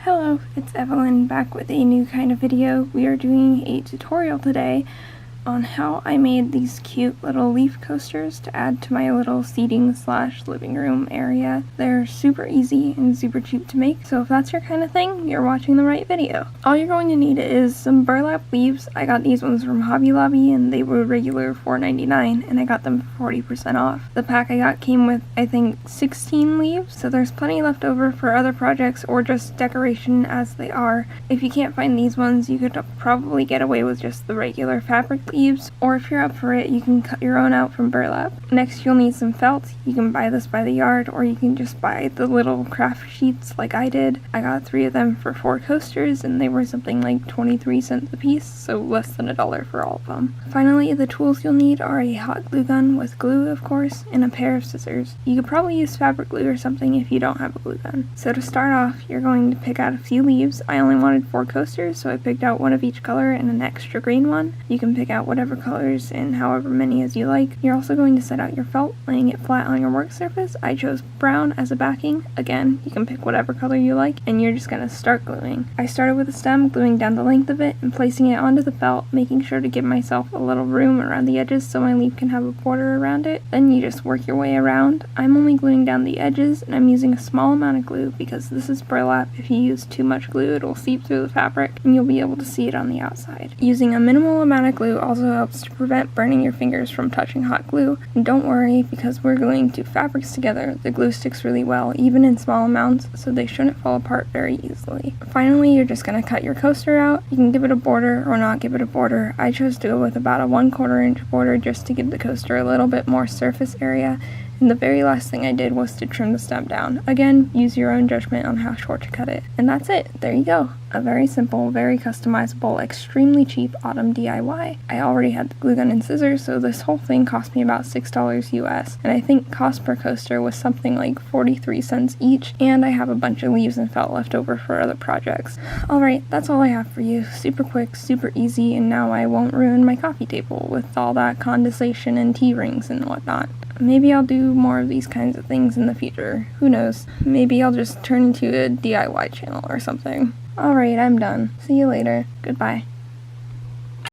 Hello, it's Eveline back with a new kind of video. We are doing a tutorial today on how I made these cute little leaf coasters to add to my little seating / living room area. They're super easy and super cheap to make, so if that's your kind of thing, you're watching the right video. All you're going to need is some burlap leaves. I got these ones from Hobby Lobby and they were regular $4.99 and I got them for 40% off. The pack I got came with, I think, 16 leaves, so there's plenty left over for other projects or just decoration as they are. If you can't find these ones, you could probably get away with just the regular fabric leaves, or if you're up for it, you can cut your own out from burlap. Next, you'll need some felt. You can buy this by the yard, or you can just buy the little craft sheets like I did. I got 3 of them for 4 coasters, and they were something like 23 cents a piece, so less than $1 for all of them. Finally, the tools you'll need are a hot glue gun with glue, of course, and a pair of scissors. You could probably use fabric glue or something if you don't have a glue gun. So to start off, you're going to pick out a few leaves. I only wanted 4 coasters, so I picked out one of each color and an extra green one. You can pick out whatever colors and however many as you like. You're also going to set out your felt, laying it flat on your work surface. I chose brown as a backing. Again, you can pick whatever color you like, and you're just going to start gluing. I started with a stem, gluing down the length of it and placing it onto the felt, making sure to give myself a little room around the edges so my leaf can have a border around it. Then you just work your way around. I'm only gluing down the edges, and I'm using a small amount of glue because this is burlap. If you use too much glue, it'll seep through the fabric and you'll be able to see it on the outside. Using a minimal amount of glue also helps to prevent burning your fingers from touching hot glue. And don't worry, because we're gluing 2 fabrics together, the glue sticks really well, even in small amounts, so they shouldn't fall apart very easily. Finally, you're just going to cut your coaster out. You can give it a border or not give it a border. I chose to go with about a 1/4 inch border just to give the coaster a little bit more surface area. And the very last thing I did was to trim the stem down. Again, use your own judgment on how short to cut it. And that's it. There you go. A very simple, very customizable, extremely cheap autumn DIY. I already had the glue gun and scissors, so this whole thing cost me about $6 US. And I think cost per coaster was something like 43 cents each. And I have a bunch of leaves and felt left over for other projects. Alright, that's all I have for you. Super quick, super easy, and now I won't ruin my coffee table with all that condensation and tea rings and whatnot. Maybe I'll do more of these kinds of things in the future. Who knows? Maybe I'll just turn into a DIY channel or something. Alright, I'm done. See you later. Goodbye.